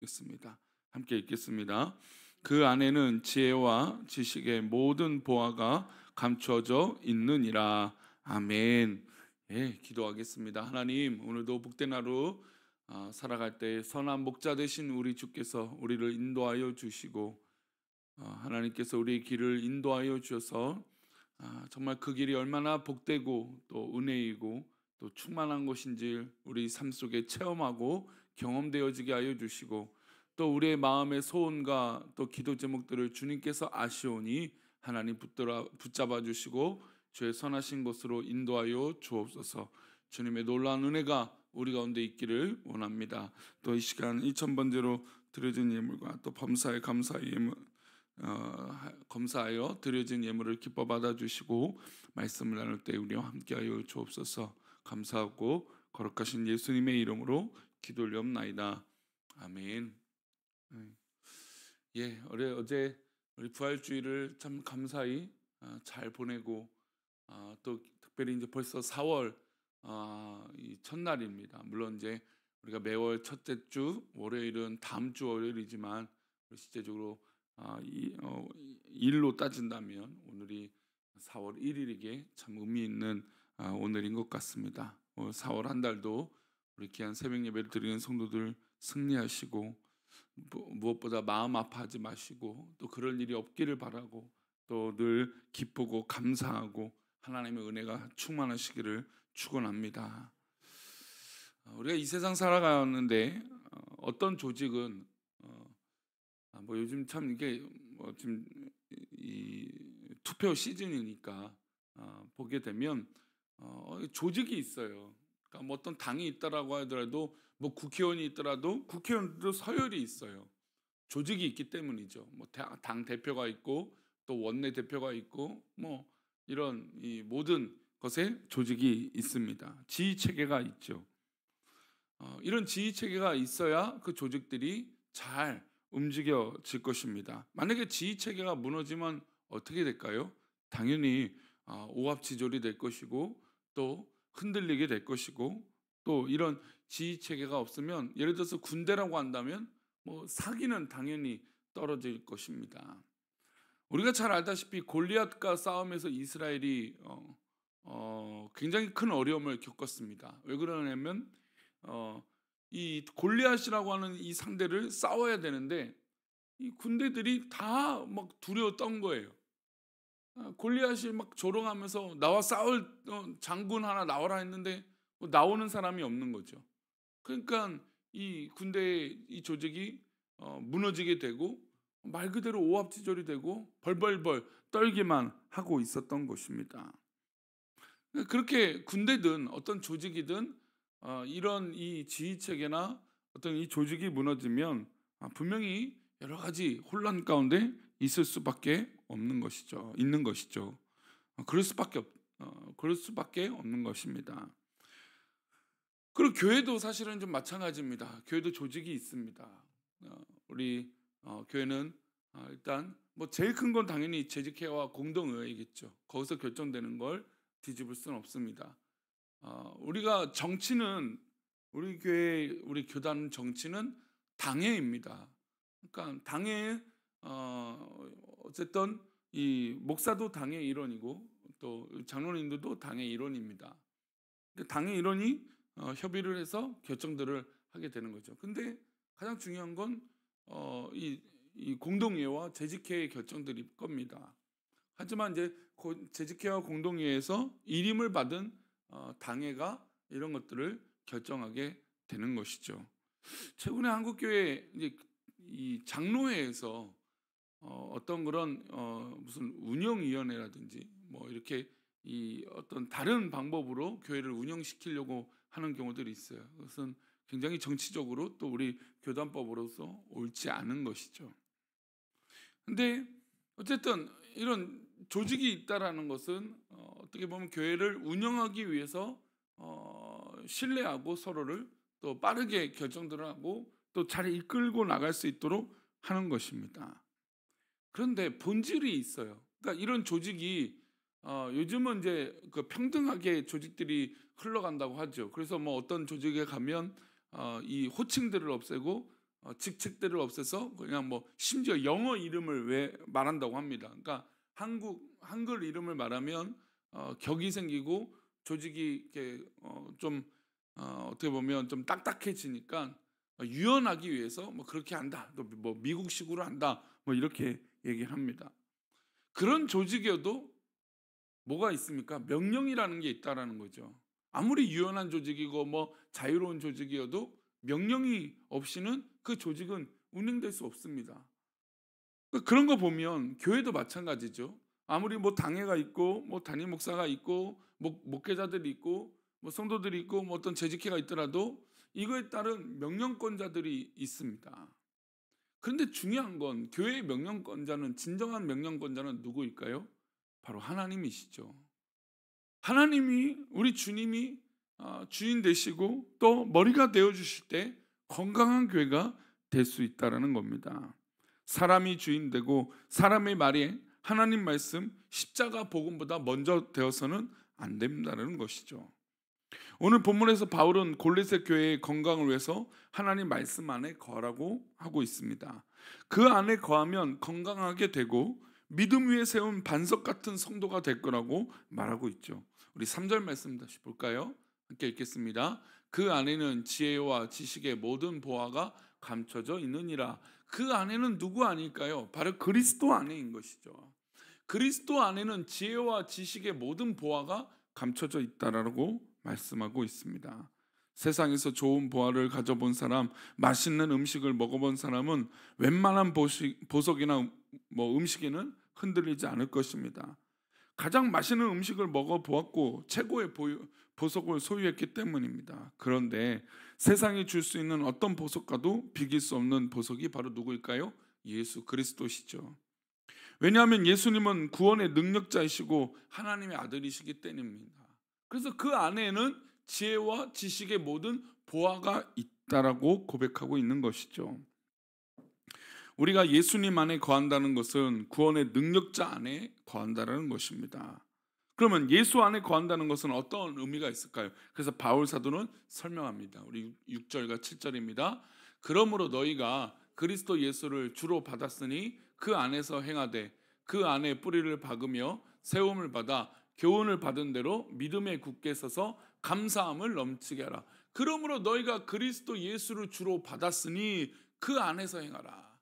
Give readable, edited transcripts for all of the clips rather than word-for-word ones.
기도하겠습니다. 함께 읽겠습니다. 그 안에는 지혜와 지식의 모든 보화가 감추어져 있느니라. 아멘. 예, 기도하겠습니다. 하나님, 오늘도 복된 하루 살아갈 때 선한 목자 되신 우리 주께서 우리를 인도하여 주시고, 하나님께서 우리의 길을 인도하여 주셔서 정말 그 길이 얼마나 복되고 또 은혜이고 또 충만한 것인지 우리 삶 속에 체험하고 경험되어지게 하여 주시고, 또 우리의 마음의 소원과 또 기도 제목들을 주님께서 아시오니 하나님 붙잡아 주시고 주의 선하신 곳으로 인도하여 주옵소서. 주님의 놀라운 은혜가 우리 가운데 있기를 원합니다. 또 이 시간 2000번째로 드려진 예물과 또 범사에 감사의 예물, 검사하여 드려진 예물을 기뻐 받아주시고 말씀을 나눌 때 우리와 함께하여 주옵소서. 감사하고 거룩하신 예수님의 이름으로 기도 올리옵나이다. 아멘. 예, 어제 우리 부활주일을 참 감사히 잘 보내고, 또 특별히 이제 벌써 4월 이 첫날입니다. 물론 이제 우리가 매월 첫째 주 월요일은 다음 주 월요일이지만 실제적으로 일로 따진다면 오늘이 4월 1일이기에 참 의미 있는 오늘인 것 같습니다. 4월 한 달도 우리 귀한 새벽 예배를 드리는 성도들 승리하시고, 무엇보다 마음 아파하지 마시고 또 그럴 일이 없기를 바라고, 또 늘 기쁘고 감사하고 하나님의 은혜가 충만하시기를 축원합니다. 우리가 이 세상 살아가는데 어떤 조직은 뭐 요즘 참 이게 뭐 지금 이 투표 시즌이니까 보게 되면 조직이 있어요. 그러니까 뭐 어떤 당이 있다라고 하더라도, 뭐 국회의원이 있더라도 국회의원도 서열이 있어요. 조직이 있기 때문이죠. 뭐 당 대표가 있고 또 원내 대표가 있고 뭐 이런 이 모든 것에 조직이 있습니다. 지휘 체계가 있죠. 이런 지휘 체계가 있어야 그 조직들이 잘 움직여질 것입니다. 만약에 지휘 체계가 무너지면 어떻게 될까요? 당연히 오합지졸이 될 것이고 또 흔들리게 될 것이고, 또 이런 지휘 체계가 없으면 예를 들어서 군대라고 한다면 뭐 사기는 당연히 떨어질 것입니다. 우리가 잘 알다시피 골리앗과 싸움에서 이스라엘이 굉장히 큰 어려움을 겪었습니다. 왜 그러냐면 이 골리앗이라고 하는 이 상대를 싸워야 되는데 이 군대들이 다 막 두려워 떤 거예요. 골리앗이 막 조롱하면서 나와 싸울 장군 하나 나와라 했는데 나오는 사람이 없는 거죠. 그러니까 이 군대의 이 조직이 무너지게 되고 말 그대로 오합지졸이 되고 벌벌벌 떨기만 하고 있었던 것입니다. 그렇게 군대든 어떤 조직이든 이런 이 지휘 체계나 어떤 이 조직이 무너지면 분명히 여러 가지 혼란 가운데 있을 수밖에 없는 것이죠. 있는 것이죠. 그럴 수밖에 없는 것입니다. 그리고 교회도 사실은 좀 마찬가지입니다. 교회도 조직이 있습니다. 우리 교회는 일단 뭐 제일 큰 건 당연히 재직회와 공동의회이겠죠. 거기서 결정되는 걸 뒤집을 수는 없습니다. 우리가 정치는 우리 교회 우리 교단 정치는 당회입니다. 그러니까 당회 어쨌든 이 목사도 당의 일원이고 또 장로님들도 당의 일원입니다. 당의 일원이 협의를 해서 결정들을 하게 되는 거죠. 근데 가장 중요한 건 이 공동회와 재직회의 결정들일 겁니다. 하지만 이제 재직회와 공동회에서 일임을 받은 당회가 이런 것들을 결정하게 되는 것이죠. 최근에 한국교회 이제 이 장로회에서 어떤 그런 무슨 운영위원회라든지 뭐 이렇게 이 어떤 다른 방법으로 교회를 운영시키려고 하는 경우들이 있어요. 그것은 굉장히 정치적으로 또 우리 교단법으로서 옳지 않은 것이죠. 근데 어쨌든 이런 조직이 있다라는 것은 어떻게 보면 교회를 운영하기 위해서 신뢰하고 서로를 또 빠르게 결정들을 하고 또 잘 이끌고 나갈 수 있도록 하는 것입니다. 그런데 본질이 있어요. 그러니까 이런 조직이 요즘은 이제 그 평등하게 조직들이 흘러간다고 하죠. 그래서 뭐 어떤 조직에 가면 이 호칭들을 없애고 직책들을 없애서 그냥 뭐 심지어 영어 이름을 왜 말한다고 합니다. 그러니까 한글 이름을 말하면 격이 생기고 조직이 이렇게 좀 어떻게 보면 좀 딱딱해지니까 유연하기 위해서 뭐 그렇게 한다. 또 뭐 미국식으로 한다. 뭐 이렇게 얘기를 합니다. 그런 조직이어도 뭐가 있습니까? 명령이라는 게 있다라는 거죠. 아무리 유연한 조직이고 뭐 자유로운 조직이어도 명령이 없이는 그 조직은 운영될 수 없습니다. 그런 거 보면 교회도 마찬가지죠. 아무리 뭐 당회가 있고 뭐 담임 목사가 있고 목회자들이 있고 뭐 성도들이 있고 뭐 어떤 재직회가 있더라도 이거에 따른 명령권자들이 있습니다. 그런데 중요한 건 교회의 명령권자는, 진정한 명령권자는 누구일까요? 바로 하나님이시죠. 하나님이, 우리 주님이 주인 되시고 또 머리가 되어 주실 때 건강한 교회가 될 수 있다라는 겁니다. 사람이 주인 되고 사람의 말이 하나님 말씀, 십자가 복음보다 먼저 되어서는 안 된다는 것이죠. 오늘 본문에서 바울은 골로새 교회의 건강을 위해서 하나님 말씀 안에 거하라고 하고 있습니다. 그 안에 거하면 건강하게 되고 믿음 위에 세운 반석 같은 성도가 될 거라고 말하고 있죠. 우리 3절 말씀 다시 볼까요? 함께 읽겠습니다. 그 안에는 지혜와 지식의 모든 보화가 감춰져 있느니라. 그 안에는 누구 아닐까요? 바로 그리스도 안에인 것이죠. 그리스도 안에는 지혜와 지식의 모든 보화가 감춰져 있다라고 말씀하고 있습니다. 세상에서 좋은 보화를 가져본 사람, 맛있는 음식을 먹어본 사람은 웬만한 보석이나 뭐 음식에는 흔들리지 않을 것입니다. 가장 맛있는 음식을 먹어보았고 최고의 보석을 소유했기 때문입니다. 그런데 세상이 줄 수 있는 어떤 보석과도 비길 수 없는 보석이 바로 누구일까요? 예수 그리스도시죠. 왜냐하면 예수님은 구원의 능력자이시고 하나님의 아들이시기 때문입니다. 그래서 그 안에는 지혜와 지식의 모든 보화가 있다라고 고백하고 있는 것이죠. 우리가 예수님 안에 거한다는 것은 구원의 능력자 안에 거한다는 것입니다. 그러면 예수 안에 거한다는 것은 어떤 의미가 있을까요? 그래서 바울 사도는 설명합니다. 우리 6절과 7절입니다. 그러므로 너희가 그리스도 예수를 주로 받았으니 그 안에서 행하되 그 안에 뿌리를 박으며 세움을 받아 교훈을 받은 대로 믿음에 굳게 서서 감사함을 넘치게 하라. 그러므로 너희가 그리스도 예수를 주로 받았으니 그 안에서 행하라.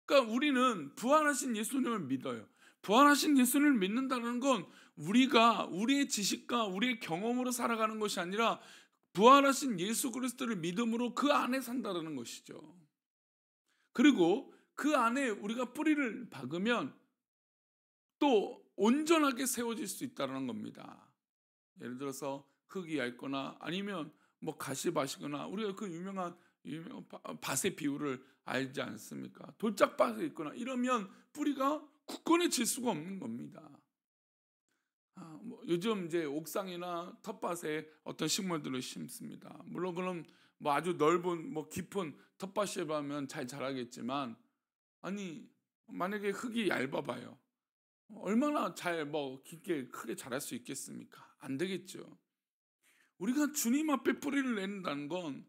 그러니까 우리는 부활하신 예수님을 믿어요. 부활하신 예수님을 믿는다는 건 우리가 우리의 지식과 우리의 경험으로 살아가는 것이 아니라 부활하신 예수 그리스도를 믿음으로 그 안에 산다는 것이죠. 그리고 그 안에 우리가 뿌리를 박으면 또 온전하게 세워질 수 있다는 겁니다. 예를 들어서 흙이 얇거나 아니면 뭐 가시밭이거나, 우리가 그 유명한 밭의 비유를 알지 않습니까? 돌짝밭에 있거나 이러면 뿌리가 굳건해질 수가 없는 겁니다. 뭐 요즘 이제 옥상이나 텃밭에 어떤 식물들을 심습니다. 물론 그럼 뭐 아주 넓은 뭐 깊은 텃밭에 가면 잘 자라겠지만, 아니 만약에 흙이 얇아봐요. 얼마나 잘 뭐 깊게 크게 자랄 수 있겠습니까? 안 되겠죠. 우리가 주님 앞에 뿌리를 내린다는 건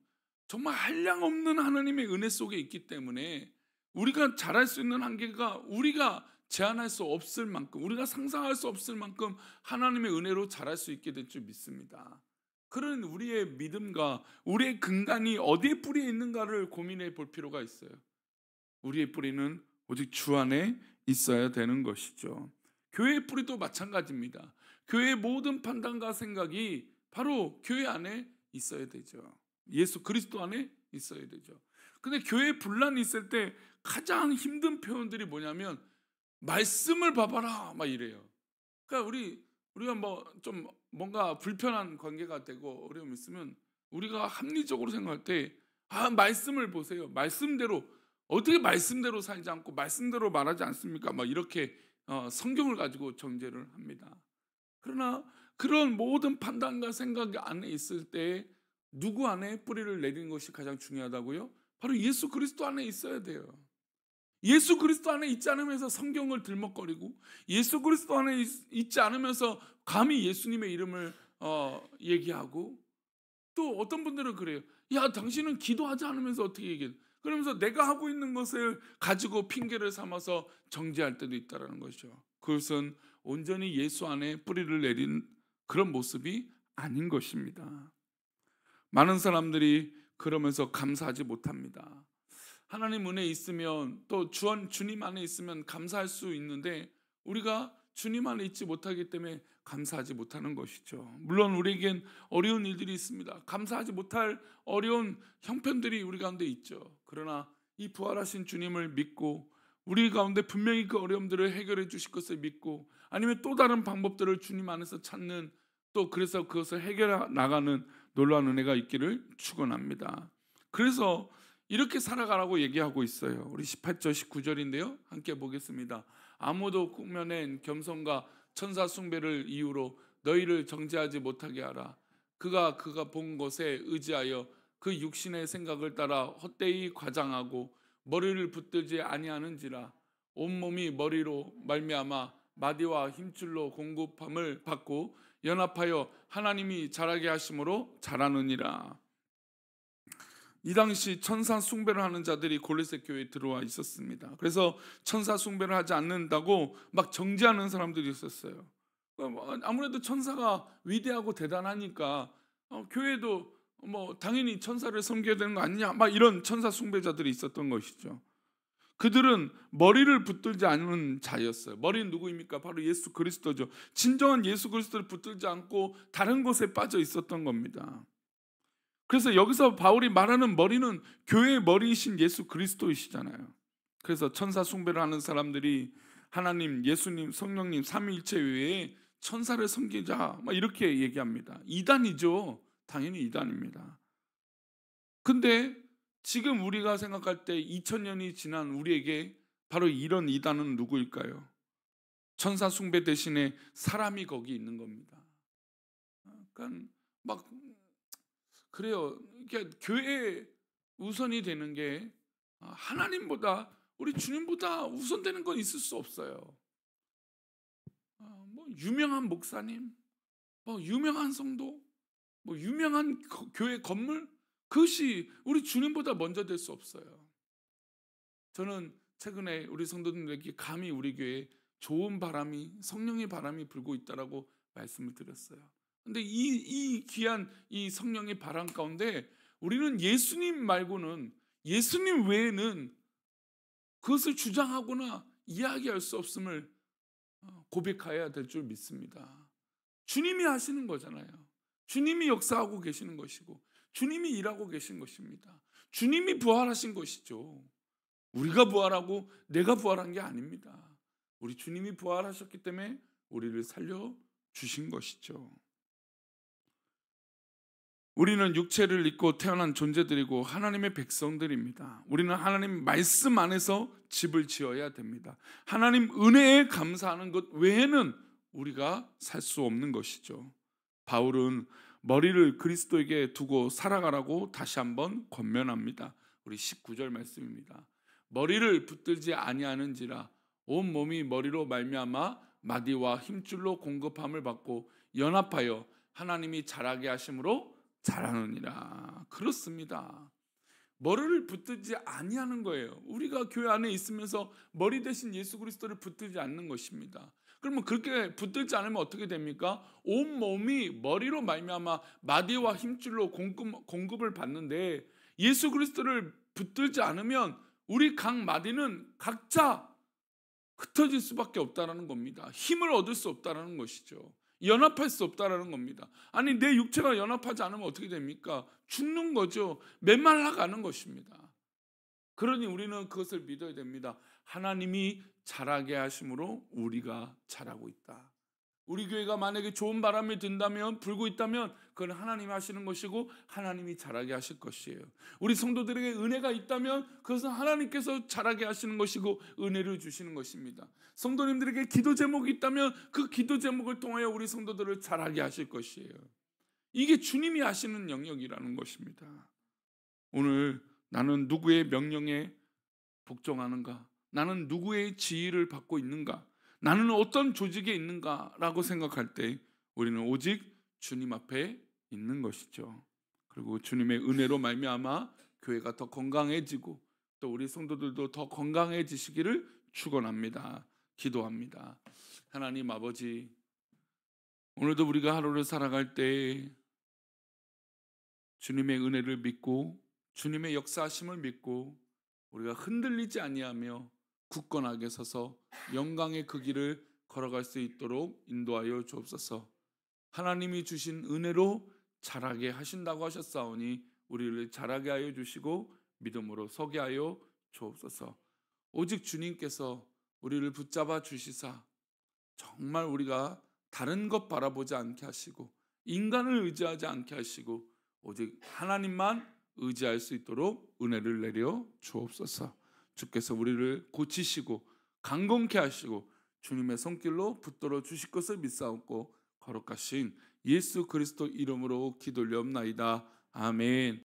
정말 한량없는 하나님의 은혜 속에 있기 때문에 우리가 자랄 수 있는 한계가 우리가 제한할 수 없을 만큼, 우리가 상상할 수 없을 만큼 하나님의 은혜로 자랄 수 있게 될 줄 믿습니다. 그런 우리의 믿음과 우리의 근간이 어디에 뿌리에 있는가를 고민해 볼 필요가 있어요. 우리의 뿌리는 오직 주 안에 있어야 되는 것이죠. 교회의 뿌리도 마찬가지입니다. 교회의 모든 판단과 생각이 바로 교회 안에 있어야 되죠. 예수 그리스도 안에 있어야 되죠. 근데 교회에 분란이 있을 때 가장 힘든 표현들이 뭐냐면 말씀을 봐봐라 막 이래요. 그러니까 우리가 뭐 좀 뭔가 불편한 관계가 되고 어려움이 있으면 우리가 합리적으로 생각할 때 말씀을 보세요. 말씀대로, 어떻게 말씀대로 살지 않고 말씀대로 말하지 않습니까? 막 이렇게 성경을 가지고 정죄를 합니다. 그러나 그런 모든 판단과 생각 안에 있을 때 누구 안에 뿌리를 내리는 것이 가장 중요하다고요? 바로 예수 그리스도 안에 있어야 돼요. 예수 그리스도 안에 있지 않으면서 성경을 들먹거리고 예수 그리스도 안에 있지 않으면서 감히 예수님의 이름을 얘기하고, 또 어떤 분들은 그래요. 야, 당신은 기도하지 않으면서 어떻게 얘기해? 그러면서 내가 하고 있는 것을 가지고 핑계를 삼아서 정죄할 때도 있다는 거죠. 그것은 온전히 예수 안에 뿌리를 내린 그런 모습이 아닌 것입니다. 많은 사람들이 그러면서 감사하지 못합니다. 하나님 은혜 있으면 또 주님 안에 있으면 감사할 수 있는데 우리가 주님 안에 있지 못하기 때문에 감사하지 못하는 것이죠. 물론 우리에겐 어려운 일들이 있습니다. 감사하지 못할 어려운 형편들이 우리 가운데 있죠. 그러나 이 부활하신 주님을 믿고 우리 가운데 분명히 그 어려움들을 해결해 주실 것을 믿고 아니면 또 다른 방법들을 주님 안에서 찾는 또 그래서 그것을 해결해 나가는 놀라운 은혜가 있기를 축원합니다. 그래서 이렇게 살아가라고 얘기하고 있어요. 우리 18절 19절인데요. 함께 보겠습니다. 아무도 꾸며낸 겸손과 천사 숭배를 이유로 너희를 정죄하지 못하게 하라. 그가 본 것에 의지하여 그 육신의 생각을 따라 헛되이 과장하고 머리를 붙들지 아니하는지라. 온몸이 머리로 말미암아 마디와 힘줄로 공급함을 받고 연합하여 하나님이 자라게 하심으로 자라느니라. 이 당시 천사 숭배를 하는 자들이 골로새 교회에 들어와 있었습니다. 그래서 천사 숭배를 하지 않는다고 막 정죄하는 사람들이 있었어요. 아무래도 천사가 위대하고 대단하니까 교회도 뭐 당연히 천사를 섬겨야 되는 거 아니냐, 막 이런 천사 숭배자들이 있었던 것이죠. 그들은 머리를 붙들지 않는 자였어요. 머리는 누구입니까? 바로 예수 그리스도죠. 진정한 예수 그리스도를 붙들지 않고 다른 곳에 빠져 있었던 겁니다. 그래서 여기서 바울이 말하는 머리는 교회의 머리이신 예수 그리스도이시잖아요. 그래서 천사 숭배를 하는 사람들이 하나님, 예수님, 성령님 삼위일체 외에 천사를 섬기자 막 이렇게 얘기합니다. 이단이죠. 당연히 이단입니다. 근데 지금 우리가 생각할 때 2000년이 지난 우리에게 바로 이런 이단은 누구일까요? 천사 숭배 대신에 사람이 거기 있는 겁니다. 그러니까 막 그래요. 그러니까 교회 우선이 되는 게 하나님보다 우리 주님보다 우선되는 건 있을 수 없어요. 뭐 유명한 목사님, 뭐 유명한 성도, 뭐 유명한 교회 건물, 그것이 우리 주님보다 먼저 될 수 없어요. 저는 최근에 우리 성도들에게 감히 우리 교회에 좋은 바람이, 성령의 바람이 불고 있다라고 말씀을 드렸어요. 근데 이 귀한 이 성령의 바람 가운데 우리는 예수님 말고는, 예수님 외에는 그것을 주장하거나 이야기할 수 없음을 고백해야 될 줄 믿습니다. 주님이 하시는 거잖아요. 주님이 역사하고 계시는 것이고 주님이 일하고 계신 것입니다. 주님이 부활하신 것이죠. 우리가 부활하고 내가 부활한 게 아닙니다. 우리 주님이 부활하셨기 때문에 우리를 살려주신 것이죠. 우리는 육체를 입고 태어난 존재들이고 하나님의 백성들입니다. 우리는 하나님 말씀 안에서 집을 지어야 됩니다. 하나님 은혜에 감사하는 것 외에는 우리가 살 수 없는 것이죠. 바울은 머리를 그리스도에게 두고 살아가라고 다시 한번 권면합니다. 우리 19절 말씀입니다. 머리를 붙들지 아니하는지라 온 몸이 머리로 말미암아 마디와 힘줄로 공급함을 받고 연합하여 하나님이 자라게 하심으로 자라느니라. 그렇습니다. 머리를 붙들지 아니하는 거예요. 우리가 교회 안에 있으면서 머리 대신 예수 그리스도를 붙들지 않는 것입니다. 그러면 그렇게 붙들지 않으면 어떻게 됩니까? 온 몸이 머리로 말미암아 마디와 힘줄로 공급을 받는데 예수 그리스도를 붙들지 않으면 우리 각 마디는 각자 흩어질 수밖에 없다는 겁니다. 힘을 얻을 수 없다는 것이죠. 연합할 수 없다는 겁니다. 아니 내 육체가 연합하지 않으면 어떻게 됩니까? 죽는 거죠. 메말라 가는 것입니다. 그러니 우리는 그것을 믿어야 됩니다. 하나님이 자라게 하심으로 우리가 자라고 있다. 우리 교회가 만약에 좋은 바람이 든다면, 불고 있다면 그건 하나님이 하시는 것이고 하나님이 자라게 하실 것이에요. 우리 성도들에게 은혜가 있다면 그것은 하나님께서 자라게 하시는 것이고 은혜를 주시는 것입니다. 성도님들에게 기도 제목이 있다면 그 기도 제목을 통하여 우리 성도들을 자라게 하실 것이에요. 이게 주님이 하시는 영역이라는 것입니다. 오늘 나는 누구의 명령에 복종하는가? 나는 누구의 지휘를 받고 있는가? 나는 어떤 조직에 있는가라고 생각할 때 우리는 오직 주님 앞에 있는 것이죠. 그리고 주님의 은혜로 말미암아 교회가 더 건강해지고 또 우리 성도들도 더 건강해지시기를 축원합니다. 기도합니다. 하나님 아버지, 오늘도 우리가 하루를 살아갈 때 주님의 은혜를 믿고 주님의 역사하심을 믿고 우리가 흔들리지 아니하며 굳건하게 서서 영광의 그 길을 걸어갈 수 있도록 인도하여 주옵소서. 하나님이 주신 은혜로 자라게 하신다고 하셨사오니 우리를 자라게 하여 주시고 믿음으로 서게 하여 주옵소서. 오직 주님께서 우리를 붙잡아 주시사 정말 우리가 다른 것 바라보지 않게 하시고 인간을 의지하지 않게 하시고 오직 하나님만 의지할 수 있도록 은혜를 내려 주옵소서. 주께서 우리를 고치시고 강건케 하시고 주님의 손길로 붙들어 주실 것을 믿사옵고 거룩하신 예수 그리스도 이름으로 기도 올리옵나이다. 아멘.